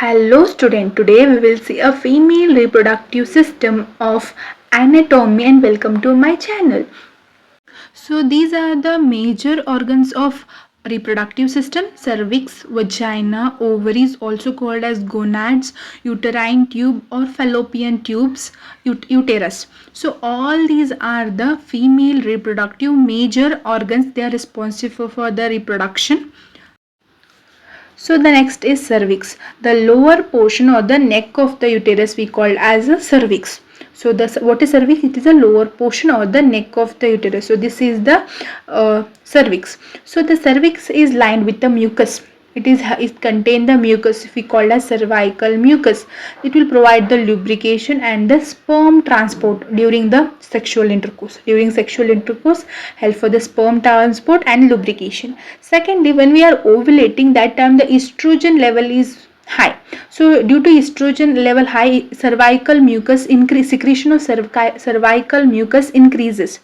Hello student, today we will see a female reproductive system of anatomy and welcome to my channel. So these are the major organs of reproductive system: cervix, vagina, ovaries also called as gonads, uterine tube or fallopian tubes, uterus. So all these are the female reproductive major organs. They are responsible for the reproduction. So the next is cervix. The lower portion or the neck of the uterus we call as a cervix. So what is cervix? It is a lower portion or the neck of the uterus. So this is the cervix. So the cervix is lined with the mucus. It contains the mucus we call as cervical mucus. It will provide the lubrication and the sperm transport during the sexual intercourse. During sexual intercourse, help for the sperm transport and lubrication. Secondly, when we are ovulating, that time the estrogen level is high. So due to estrogen level high, cervical mucus increase, secretion of cervical mucus increases.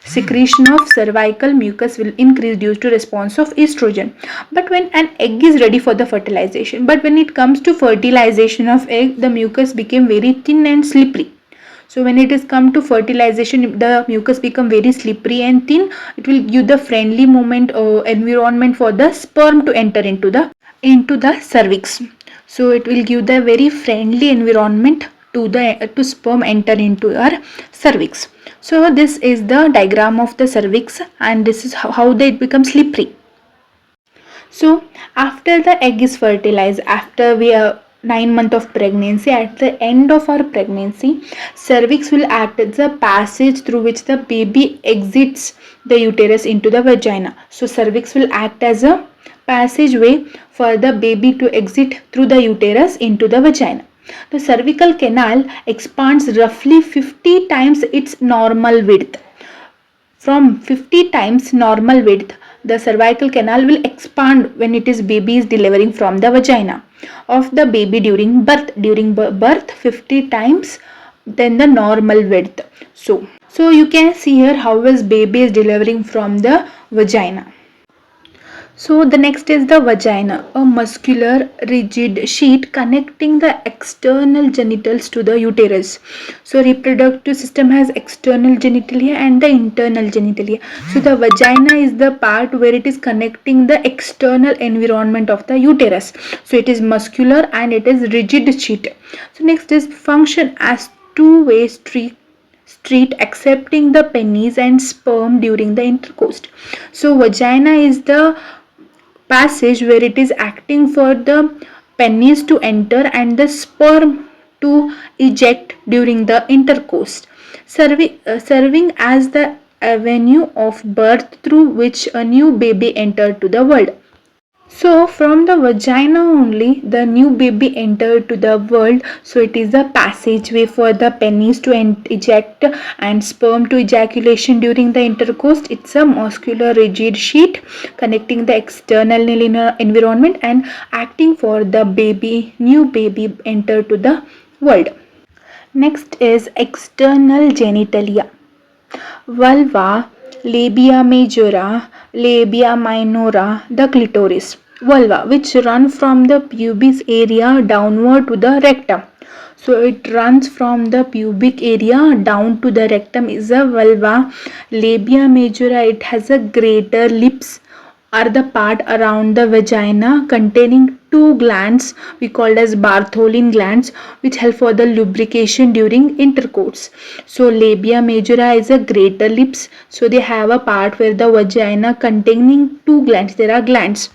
Secretion of cervical mucus will increase due to response of estrogen. But when an egg is ready for the fertilization, but when it comes to fertilization of egg, the mucus became very thin and slippery. So when it is come to fertilization, the mucus become very slippery and thin. It will give the friendly environment for the sperm to enter into the cervix. So it will give the very friendly environment to sperm enter into our cervix. So this is the diagram of the cervix, and this is how it becomes slippery. So after the egg is fertilized, after we are 9 months of pregnancy, at the end of our pregnancy, cervix will act as a passage through which the baby exits the uterus into the vagina. So cervix will act as a passageway for the baby to exit through the uterus into the vagina. The cervical canal expands roughly 50 times its normal width. From 50 times normal width, the cervical canal will expand when baby is delivering from the vagina of the baby during birth. During birth, 50 times than the normal width. So you can see here how is baby is delivering from the vagina. So the next is the vagina, a muscular rigid sheet connecting the external genitals to the uterus. So reproductive system has external genitalia and the internal genitalia. So the vagina is the part where it is connecting the external environment of the uterus. So it is muscular and it is rigid sheet. So next is function as two-way street accepting the penis and sperm during the intercourse. So vagina is the passage where it is acting for the penis to enter and the sperm to eject during the intercourse, serving as the avenue of birth through which a new baby entered to the world. So from the vagina only the new baby entered to the world. So it is the passageway for the penis to eject and sperm to ejaculation during the intercourse. It's a muscular rigid sheet connecting the external environment and acting for the new baby entered to the world. Next is external genitalia. Vulva, labia majora, labia minora, the clitoris. Vulva, which run from the pubis area downward to the rectum. So it runs from the pubic area down to the rectum is a vulva. Labia majora, it has a greater lips, are the part around the vagina containing two glands we called as Bartholin glands, which help for the lubrication during intercourse. So labia majora is a greater lips. So they have a part where the vagina containing two glands. There are glands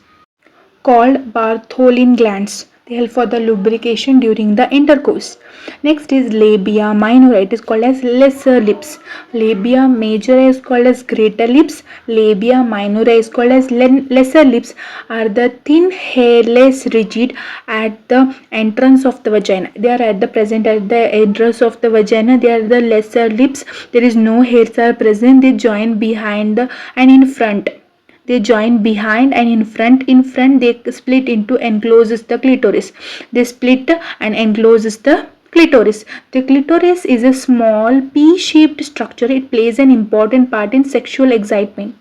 called Bartholin glands. They help for the lubrication during the intercourse. Next is labia minora. It is called as lesser lips. Labia majora is called as greater lips. Labia minora is called as lesser lips. Are the thin, hairless, rigid at the entrance of the vagina. They are at the entrance of the vagina. They are the lesser lips. There is no hairs are present. They join behind and in front. They join behind and in front. In front they split into encloses the clitoris. They split and encloses the clitoris. The clitoris is a small P-shaped structure. It plays an important part in sexual excitement.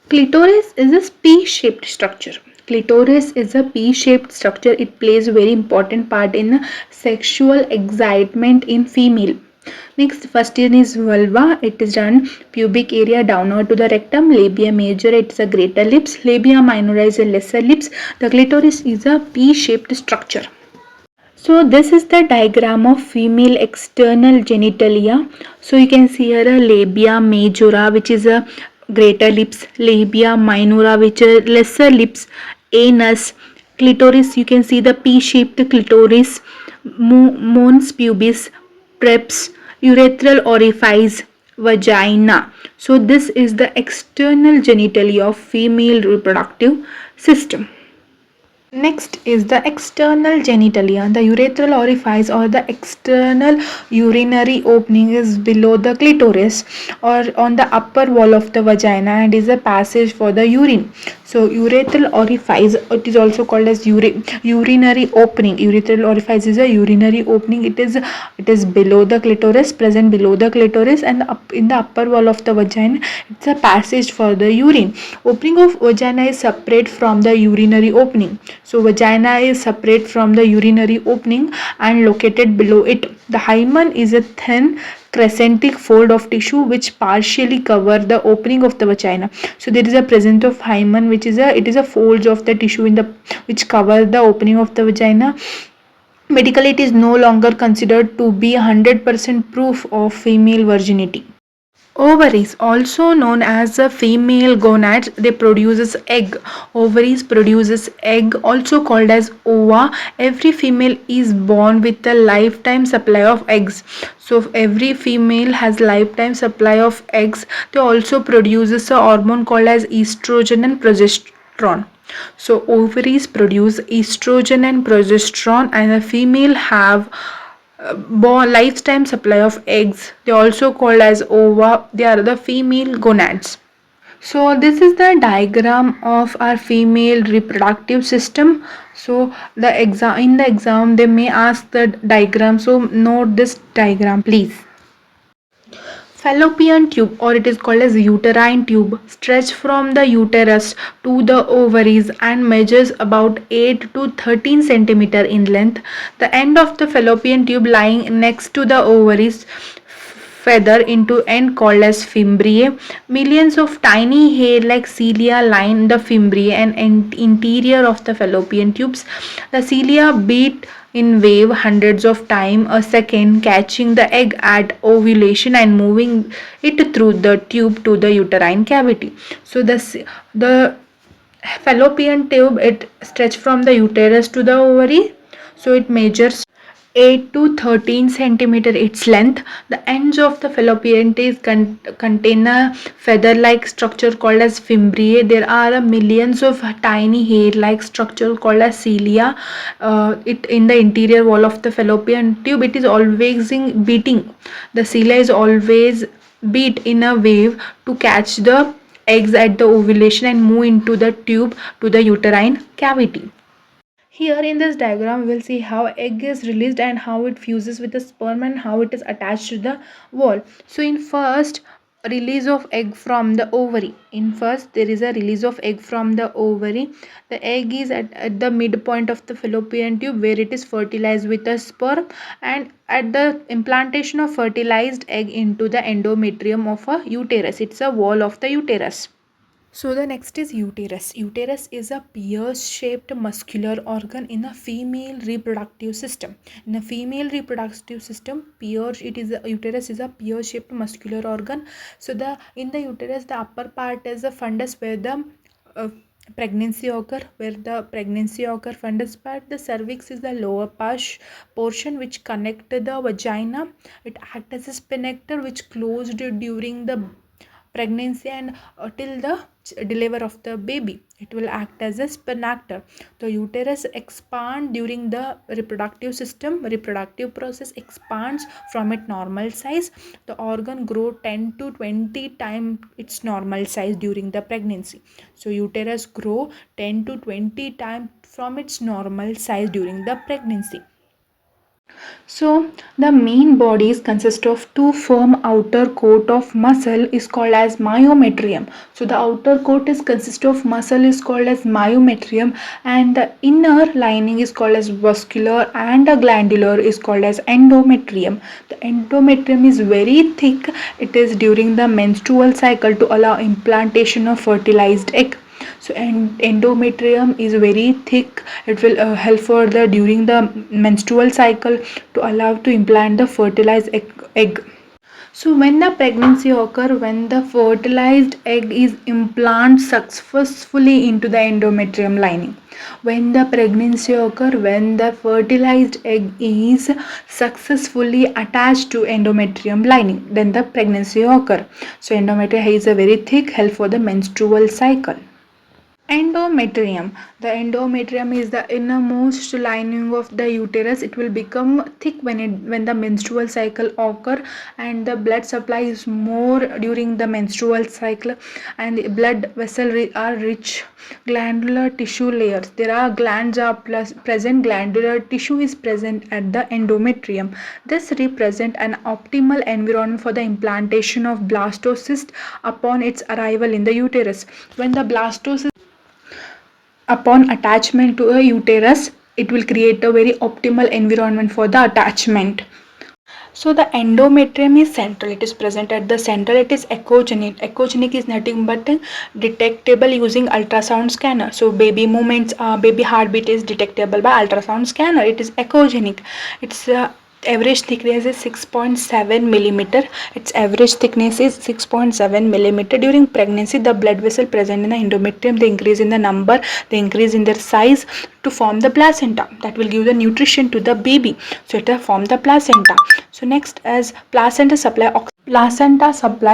Clitoris is a P-shaped structure. Clitoris is a P-shaped structure. It plays a very important part in sexual excitement in female. Next, first one is vulva. It is done pubic area downward to the rectum. Labia major, it is a greater lips. Labia minora is a lesser lips. The clitoris is a P-shaped structure. So this is the diagram of female external genitalia. So you can see here a labia majora, which is a greater lips, labia minora, which are lesser lips, anus, clitoris. You can see the P-shaped clitoris, mons pubis, preps, urethral orifice, vagina. So this is the external genitalia of female reproductive system. Next is the external genitalia. The urethral orifice or the external urinary opening is below the clitoris or on the upper wall of the vagina and is a passage for the urine. So urethral orifice, it is also called as urinary opening. Urethral orifice is a urinary opening. It is below the clitoris, present below the clitoris, and up in the upper wall of the vagina. It's a passage for the urine. Opening of vagina is separate from the urinary opening. So vagina is separate from the urinary opening and located below it. The hymen is a thin crescentic fold of tissue which partially cover the opening of the vagina. So there is a presence of hymen, which is a folds of the tissue in the which cover the opening of the vagina. Medically, it is no longer considered to be 100% proof of female virginity. Ovaries, also known as the female gonads, they produces egg. Ovaries produces egg, also called as ova. Every female is born with a lifetime supply of eggs. So every female has lifetime supply of eggs. They also produces a hormone called as estrogen and progesterone. So ovaries produce estrogen and progesterone, and a female have born lifetime supply of eggs. They are also called as ova. They are the female gonads. So this is the diagram of our female reproductive system. So in the exam they may ask the diagram. So note this diagram, please. Fallopian tube, or it is called as uterine tube, stretch from the uterus to the ovaries and measures about 8 to 13 centimeter in length. The end of the fallopian tube lying next to the ovaries feather into end called as fimbriae. Millions of tiny hair-like cilia line the fimbriae and interior of the fallopian tubes. The cilia beat in wave hundreds of times a second, catching the egg at ovulation and moving it through the tube to the uterine cavity. So the fallopian tube, it stretch from the uterus to the ovary. So it measures 8 to 13 centimeter its length. The ends of the fallopian tube contain a feather-like structure called as fimbriae. There are millions of tiny hair-like structure called as cilia. It in the interior wall of the fallopian tube. It is always beating. The cilia is always beat in a wave to catch the eggs at the ovulation and move into the tube to the uterine cavity. Here in this diagram, we will see how egg is released and how it fuses with the sperm and how it is attached to the wall. So in first release of egg from the ovary. In first there is a release of egg from the ovary. The egg is at the midpoint of the fallopian tube where it is fertilized with a sperm, and at the implantation of fertilized egg into the endometrium of a uterus. It's a wall of the uterus. So the next is uterus. Uterus is a pear-shaped muscular organ in a female reproductive system. In a female reproductive system, uterus is a pear-shaped muscular organ. So in the uterus, the upper part is a fundus where the pregnancy occur, fundus part. The cervix is the lower portion which connect the vagina. It acts as a sphincter which closed during the pregnancy and till the delivery of the baby. It will act as a sphincter. The uterus expands during the reproductive process expands from its normal size. The organ grows 10 to 20 times its normal size during the pregnancy. So uterus grow 10 to 20 times from its normal size during the pregnancy. So the main bodies consist of two firm outer coat of muscle is called as myometrium. So the outer coat is consist of muscle is called as myometrium, and the inner lining is called as vascular, and the glandular is called as endometrium. The endometrium is very thick. It is during the menstrual cycle to allow implantation of fertilized egg. So endometrium is very thick. It will help for the during the menstrual cycle to allow to implant the fertilized egg. So when the pregnancy occur, when the fertilized egg is implanted successfully into the endometrium lining. When the pregnancy occur, when the fertilized egg is successfully attached to endometrium lining, then the pregnancy occur. So endometrium is a very thick, help for the menstrual cycle. Endometrium. The endometrium is the innermost lining of the uterus. It will become thick when the menstrual cycle occur, and the blood supply is more during the menstrual cycle, and the blood vessels are rich glandular tissue layers. There are glands are present. Glandular tissue is present at the endometrium. This represent an optimal environment for the implantation of blastocyst upon its arrival in the uterus. When the blastocyst upon attachment to a uterus, it will create a very optimal environment for the attachment. So the endometrium is central. It is present at the central. It is echogenic. Echogenic is nothing but detectable using ultrasound scanner. So baby movements, baby heartbeat is detectable by ultrasound scanner. It is echogenic. Its average thickness is 6.7 millimeter. Its average thickness is 6.7 millimeter. During pregnancy, the blood vessel present in the endometrium, they increase in the number, they increase in their size to form the placenta. That will give the nutrition to the baby. So it will form the placenta. So next as placenta supply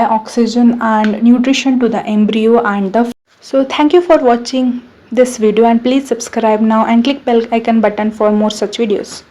oxygen and nutrition to the embryo and the. So thank you for watching this video, and please subscribe now and click bell icon button for more such videos.